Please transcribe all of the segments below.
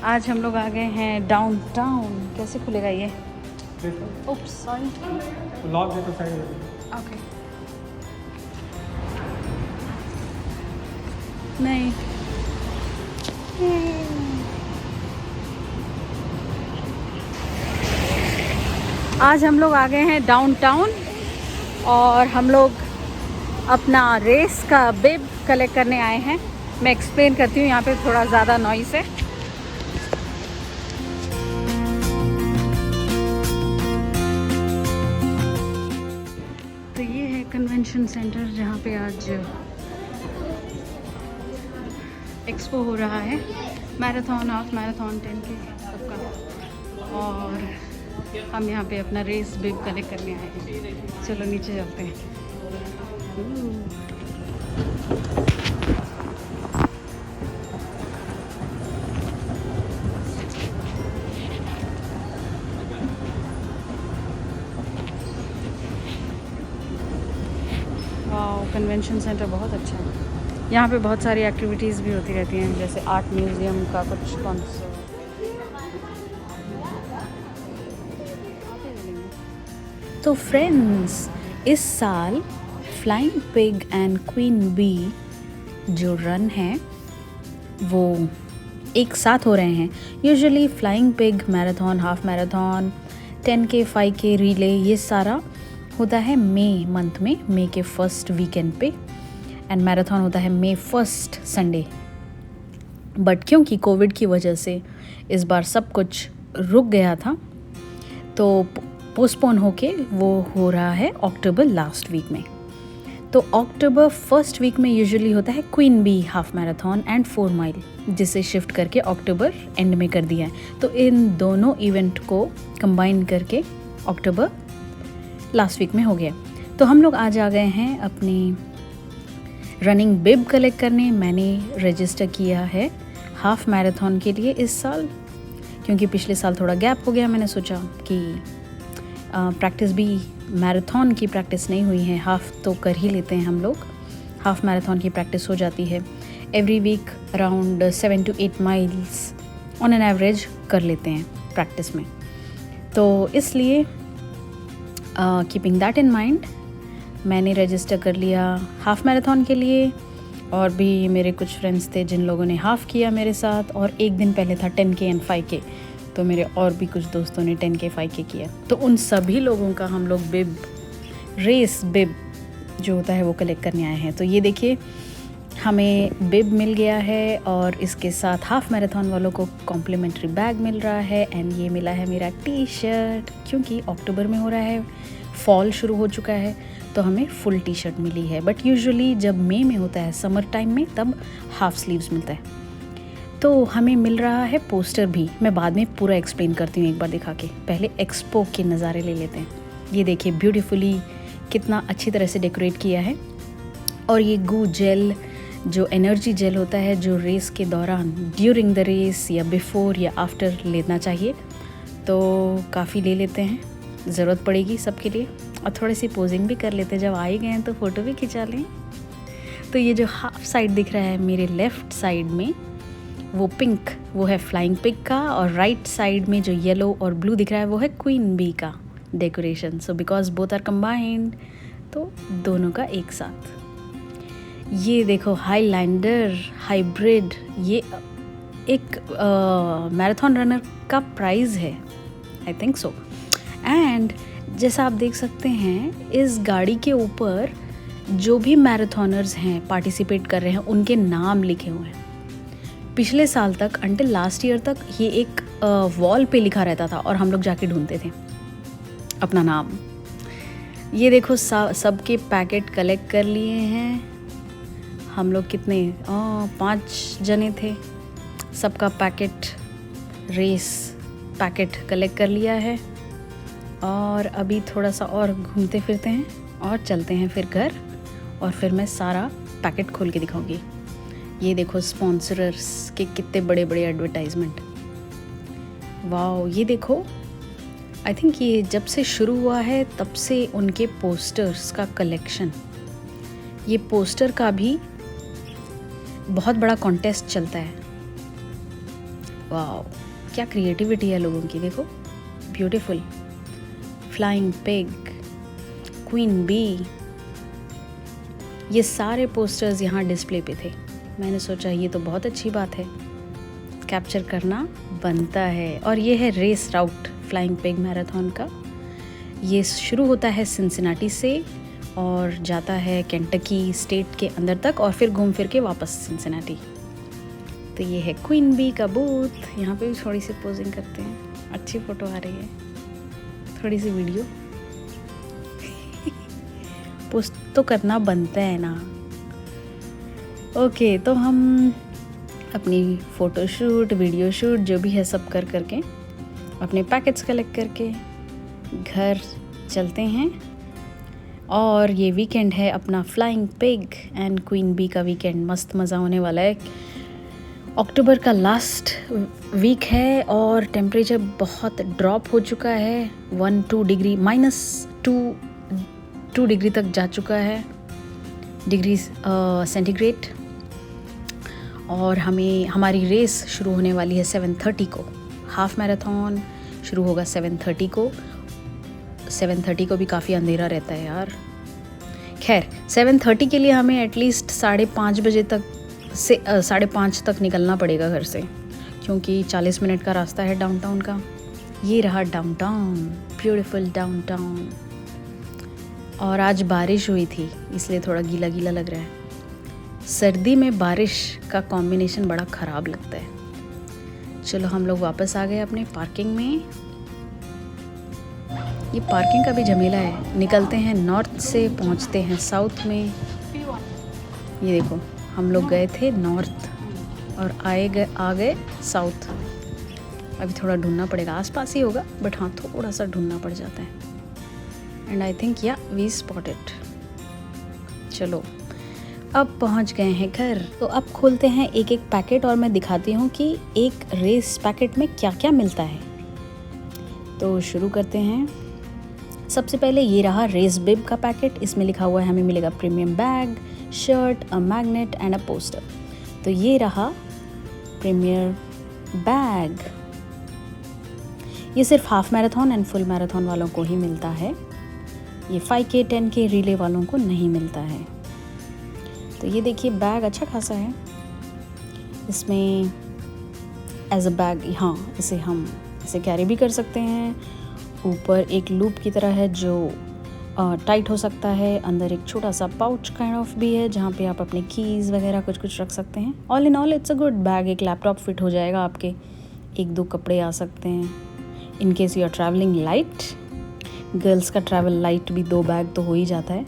आज हम लोग आ गए हैं डाउनटाउन। कैसे खुलेगा ये? उप्स सॉरी, लॉक है तो साइड ओके। नहीं, आज हम लोग आ गए हैं डाउनटाउन और हम लोग अपना रेस का बिब कलेक्ट करने आए हैं। मैं एक्सप्लेन करती हूँ, यहाँ पे थोड़ा ज़्यादा नॉइस है। तो ये है कन्वेंशन सेंटर जहाँ पे आज एक्सपो हो रहा है, मैराथन, हाफ मैराथन, 10K सबका। और हम यहाँ पे अपना रेस बिब कलेक्ट करने आए हैं। चलो नीचे चलते हैं। वाह, कन्वेंशन सेंटर बहुत अच्छा है। यहाँ पे बहुत सारी एक्टिविटीज़ भी होती रहती हैं, जैसे आर्ट म्यूज़ियम का कुछ कॉन्सर्ट। तो फ्रेंड्स, इस साल flying pig and queen bee जो रन है वो एक साथ हो रहे हैं। Usually flying pig marathon, half marathon, 10K, 5K relay, ये सारा होता है मई मंथ में, मई के फर्स्ट वीकेंड पे। एंड मैराथन होता है मई फर्स्ट संडे। बट क्योंकि कोविड की वजह से इस बार सब कुछ रुक गया था, तो पोस्टपोन होके वो हो रहा है अक्टूबर लास्ट वीक में। तो अक्टूबर फर्स्ट वीक में यूजुअली होता है queen bee half marathon and 4 mile, जिसे शिफ्ट करके अक्टूबर एंड में कर दिया है। तो इन दोनों इवेंट को कंबाइन करके अक्टूबर लास्ट वीक में हो गया। तो हम लोग आज आ गए हैं अपनी रनिंग बिब कलेक्ट करने। मैंने रजिस्टर किया है हाफ मैराथन के लिए इस साल, क्योंकि पिछले साल थोड़ा गैप हो गया। मैंने सोचा कि प्रैक्टिस भी, मैराथन की प्रैक्टिस नहीं हुई है, हाफ तो कर ही लेते हैं हम लोग। हाफ मैराथन की प्रैक्टिस हो जाती है every week, around 7 to 8 miles on an average कर लेते हैं प्रैक्टिस में। तो इसलिए कीपिंग दैट इन माइंड मैंने रजिस्टर कर लिया हाफ मैराथन के लिए। और भी मेरे कुछ फ्रेंड्स थे जिन लोगों ने हाफ़ किया मेरे साथ, और एक दिन पहले था 10K एंड 5K, तो मेरे और भी कुछ दोस्तों ने 10K 5K किया। तो उन सभी लोगों का हम लोग बिब, रेस बिब जो होता है वो कलेक्ट करने आए हैं। तो ये देखिए, हमें बिब मिल गया है और इसके साथ हाफ मैराथन वालों को कॉम्प्लीमेंट्री बैग मिल रहा है। एंड ये मिला है मेरा टी शर्ट, क्योंकि अक्टूबर में हो रहा है, फॉल शुरू हो चुका है, तो हमें फुल टी शर्ट मिली है। बट यूजुअली जब मई में होता है, समर टाइम में, तब हाफ स्लीव्स मिलता है। तो हमें मिल रहा है पोस्टर भी। मैं बाद में पूरा एक्सप्लेन करती हूँ एक बार दिखा के, पहले एक्सपो के नज़ारे ले लेते हैं। ये देखिए ब्यूटीफुली कितना अच्छी तरह से डेकोरेट किया है। और ये गू जेल, जो एनर्जी जेल होता है, जो रेस के दौरान, ड्यूरिंग द रेस या बिफोर या आफ्टर लेना चाहिए, तो काफ़ी ले लेते हैं, ज़रूरत पड़ेगी सबके लिए। और थोड़ी सी पोजिंग भी कर लेते हैं, जब आ ही गए हैं तो फ़ोटो भी खिंचा लें। तो ये जो हाफ साइड दिख रहा है मेरे लेफ़्ट साइड में, वो पिंक, वो है फ्लाइंग पिग का, और राइट साइड में जो येलो और ब्लू दिख रहा है वो है क्वीन बी का decoration. So because both are combined, तो दोनों का एक साथ। ये देखो हाईलैंडर हाइब्रिड, ये एक मैराथन रनर का प्राइज़ है, आई थिंक सो। एंड जैसा आप देख सकते हैं, इस गाड़ी के ऊपर जो भी मैराथनर्स हैं, पार्टिसिपेट कर रहे हैं, उनके नाम लिखे हुए हैं। पिछले साल तक, अंटिल लास्ट ईयर तक, ये एक वॉल पे लिखा रहता था और हम लोग जाके ढूंढते थे अपना नाम। ये देखो सबके पैकेट कलेक्ट कर लिए हैं हम लोग। कितने 5 जने थे, सबका पैकेट, रेस पैकेट कलेक्ट कर लिया है। और अभी थोड़ा सा और घूमते फिरते हैं और चलते हैं फिर घर, और फिर मैं सारा पैकेट खोल के दिखाऊंगी। ये देखो स्पॉन्सरर्स के कितने बड़े बड़े एडवर्टाइजमेंट, वाओ। ये देखो, आई थिंक ये जब से शुरू हुआ है तब से उनके पोस्टर्स का कलेक्शन। ये पोस्टर का भी बहुत बड़ा कॉन्टेस्ट चलता है। वाह, क्या क्रिएटिविटी है लोगों की, देखो, beautiful. Flying pig, queen bee, ये सारे पोस्टर्स यहाँ डिस्प्ले पे थे। मैंने सोचा ये तो बहुत अच्छी बात है, कैप्चर करना बनता है। और ये है रेस राउट फ्लाइंग पिग मैराथन का। ये शुरू होता है सिंसिनाटी से और जाता है केंटकी स्टेट के अंदर तक और फिर घूम फिर के वापस सिंसिनाटी। तो ये है क्वीन बी का बूथ। यहाँ पे भी थोड़ी सी पोजिंग करते हैं, अच्छी फ़ोटो आ रही है, थोड़ी सी वीडियो। पोस्ट तो करना बनता है ना। ओके, तो हम अपनी फ़ोटो शूट, वीडियो शूट जो भी है सब कर करके अपने पैकेट्स कलेक्ट करके घर चलते हैं। और ये वीकेंड है अपना flying pig and queen bee का वीकेंड। मस्त मज़ा होने वाला है। अक्टूबर का लास्ट वीक है और टेम्परेचर बहुत ड्रॉप हो चुका है। 1-2 डिग्री, -2 डिग्री तक जा चुका है, डिग्री सेंटीग्रेड। और हमारी रेस शुरू होने वाली है 7:30 को। हाफ मैराथन शुरू होगा 7:30 को। 7:30 को भी काफ़ी अंधेरा रहता है यार। खैर, 7:30 के लिए हमें एटलीस्ट 5:30 बजे तक से 5:30 तक निकलना पड़ेगा घर से, क्योंकि 40 मिनट का रास्ता है डाउनटाउन का। ये रहा डाउनटाउन, ब्यूटीफुल डाउनटाउन। और आज बारिश हुई थी इसलिए थोड़ा गीला गीला लग रहा है। सर्दी में बारिश का कॉम्बिनेशन बड़ा ख़राब लगता है। चलो हम लोग वापस आ गए अपने पार्किंग में। ये पार्किंग का भी झमेला है। निकलते हैं नॉर्थ से, पहुंचते हैं साउथ में। ये देखो, हम लोग गए थे नॉर्थ और आ गए साउथ। अभी थोड़ा ढूंढना पड़ेगा, आसपास ही होगा बट हाँ थोड़ा सा ढूंढना पड़ जाता है। एंड आई थिंक या वी स्पॉट इट। चलो अब पहुंच गए हैं घर। तो अब खोलते हैं एक एक पैकेट और मैं दिखाती हूँ कि एक रेस पैकेट में क्या क्या मिलता है। तो शुरू करते हैं। सबसे पहले ये रहा रेस बिब का पैकेट। इसमें लिखा हुआ है हमें मिलेगा premium bag, shirt, a magnet and a poster. तो ये रहा प्रीमियर बैग। ये सिर्फ half marathon and full marathon वालों को ही मिलता है। ये 5K 10K रिले वालों को नहीं मिलता है। तो ये देखिए, बैग अच्छा खासा है। इसमें एज अ बैग, हाँ, इसे कैरी भी कर सकते हैं। ऊपर एक लूप की तरह है जो टाइट हो सकता है। अंदर एक छोटा सा पाउच काइंड ऑफ भी है जहाँ पे आप अपने कीज़ वगैरह कुछ रख सकते हैं। All in all it's a good bag. एक लैपटॉप फिट हो जाएगा आपके, 1-2 कपड़े आ सकते हैं। In case you are travelling light. Girls का ट्रैवल लाइट भी 2 बैग तो हो ही जाता है।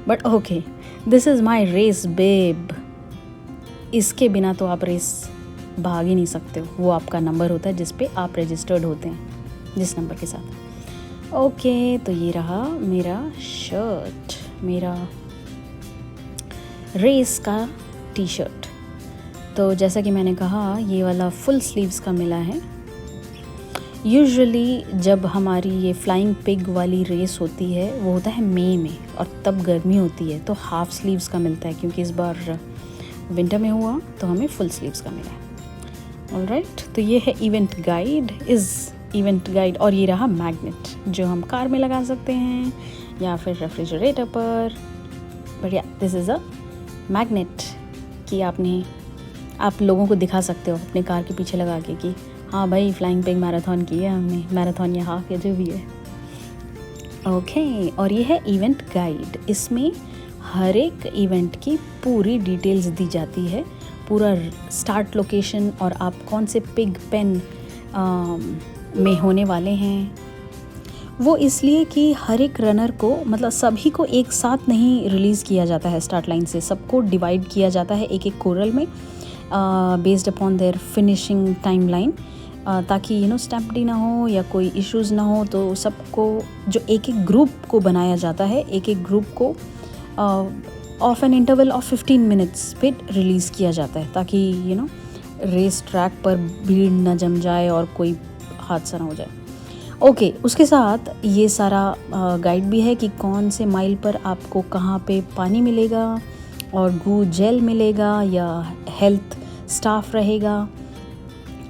But okay, this is my race bib. इसके बिना तो आप रेस भाग ही नहीं सकते हो। वो आपका नंबर होता है जिस पे आप रजिस्टर्ड होते हैं, जिस नंबर के साथ। ओके, तो ये रहा मेरा शर्ट, मेरा रेस का टी शर्ट। तो जैसा कि मैंने कहा, ये वाला फुल स्लीव्स का मिला है। यूजुअली जब हमारी ये फ्लाइंग पिग वाली रेस होती है वो होता है मई में और तब गर्मी होती है, तो हाफ स्लीव्स का मिलता है। क्योंकि इस बार विंटर में हुआ तो हमें फुल स्लीव्स का मिला है। ऑलराइट, तो ये है इवेंट गाइड। और ये रहा मैग्नेट जो हम कार में लगा सकते हैं या फिर रेफ्रिजरेटर पर। बढ़िया, दिस इज़ अ मैग्नेट कि आप लोगों को दिखा सकते हो अपने कार के पीछे लगा के कि हाँ भाई, फ्लाइंग पिग मैराथन की है हमने, मैराथन या हाफ या जो भी है। ओके, और ये है इवेंट गाइड। इसमें हर एक इवेंट की पूरी डिटेल्स दी जाती है, पूरा स्टार्ट लोकेशन और आप कौन से पिग पेन में होने वाले हैं। वो इसलिए कि हर एक रनर को, मतलब सभी को एक साथ नहीं रिलीज़ किया जाता है स्टार्ट लाइन से, सबको डिवाइड किया जाता है एक एक कोरल में based upon their finishing time line, ताकि स्टैम्प्डी ना हो या कोई इश्यूज़ ना हो। तो सबको जो एक एक ग्रुप को बनाया जाता है, एक एक ग्रुप को of an interval of 15 minutes पे रिलीज़ किया जाता है, ताकि रेस ट्रैक पर भीड़ ना जम जाए और कोई हादसा ना हो जाए। ओके, उसके साथ ये सारा गाइड भी है कि कौन से माइल पर आपको कहाँ पे पानी मिलेगा, और गू जेल मिलेगा या हेल्थ स्टाफ रहेगा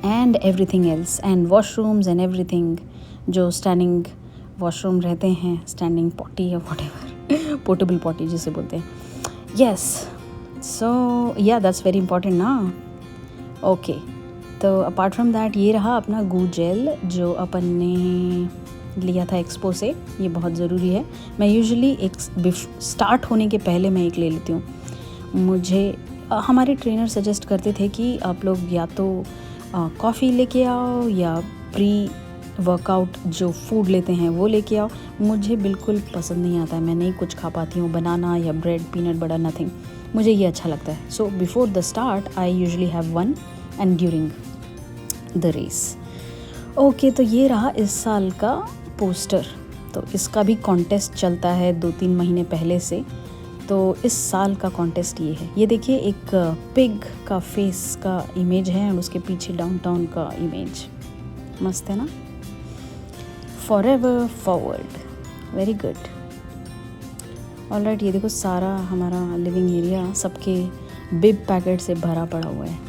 and everything else and washrooms and everything जो स्टैंडिंग वॉशरूम रहते हैं, स्टैंडिंग पॉटी या व्हाटएवर, पोर्टेबल पॉटी जिसे बोलते हैं. यस, सो या दैट्स वेरी इंपॉर्टेंट ना. ओके, तो अपार्ट फ्रॉम दैट ये रहा अपना गू जेल जो अपन ने लिया था एक्सपो से. ये बहुत ज़रूरी है. मैं यूजुअली एक स्टार्ट होने के पहले मैं एक ले लेती हूँ. मुझे हमारे ट्रेनर सजेस्ट करते थे कि आप लोग या तो कॉफ़ी लेके आओ या प्री वर्कआउट जो फूड लेते हैं वो लेके आओ. मुझे बिल्कुल पसंद नहीं आता है. मैं नहीं कुछ खा पाती हूँ बनाना या ब्रेड, पीनट बटर, नथिंग. मुझे ये अच्छा लगता है. So before the start I usually have one and during the race. Okay, तो ये रहा इस साल का पोस्टर. तो इसका भी कॉन्टेस्ट चलता है 2-3 महीने पहले से. तो इस साल का कॉन्टेस्ट ये है. ये देखिए, एक पिग का फेस का इमेज है और उसके पीछे डाउनटाउन का इमेज. मस्त है ना. Forever forward. Very good. Alright, ये देखो सारा हमारा लिविंग एरिया सबके बिब पैकेट से भरा पड़ा हुआ है.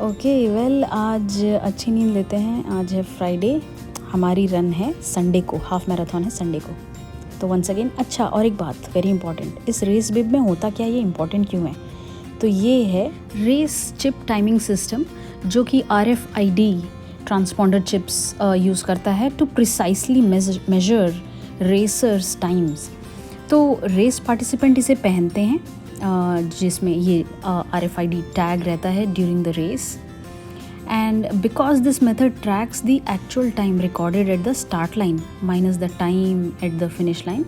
ओके, वेल आज अच्छी नींद लेते हैं. आज है फ्राइडे. हमारी रन है संडे को, हाफ मैराथन है संडे को. तो वंस अगेन, अच्छा और एक बात वेरी इंपॉर्टेंट, इस रेस बिब में होता क्या, ये इंपॉर्टेंट क्यों है? तो ये है रेस चिप टाइमिंग सिस्टम जो कि RFID ट्रांसपॉन्डर चिप्स यूज़ करता है to precisely measure racers times. तो रेस पार्टिसिपेंट इसे पहनते हैं जिसमें ये RFID टैग रहता है during the race. And because this method tracks the actual time recorded at the start line minus the time at the finish line,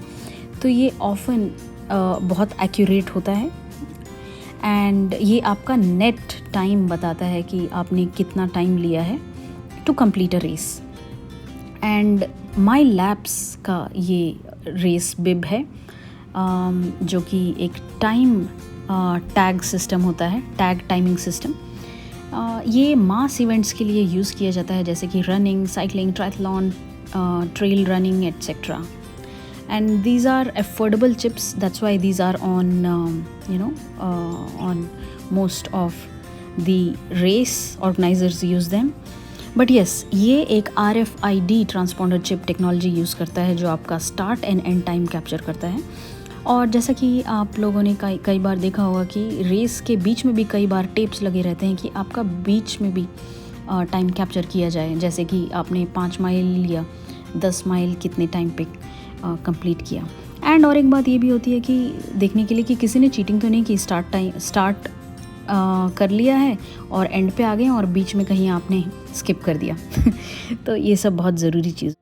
तो ये often बहुत accurate होता है. and ये आपका net time बताता है कि आपने कितना time लिया है to complete a race. and my laps का ये race bib है जो कि एक time tag system होता है, tag timing system. ये मास इवेंट्स के लिए यूज़ किया जाता है जैसे कि running, cycling, triathlon, trail running etcetera. And these are affordable chips, that's why these are on on most of the race organizers use them. But yes, ये एक RFID transponder chip technology use करता है जो आपका start and end time capture करता है. और जैसा कि आप लोगों ने कई बार देखा होगा कि रेस के बीच में भी कई बार टेप्स लगे रहते हैं कि आपका बीच में भी टाइम कैप्चर किया जाए. जैसे कि आपने 5 माइल या 10 माइल कितने टाइम पे कंप्लीट किया. एंड और एक बात ये भी होती है कि देखने के लिए कि किसी ने चीटिंग तो नहीं की, स्टार्ट कर लिया है और एंड पे आ गए और बीच में कहीं आपने स्किप कर दिया. तो ये सब बहुत ज़रूरी चीज़.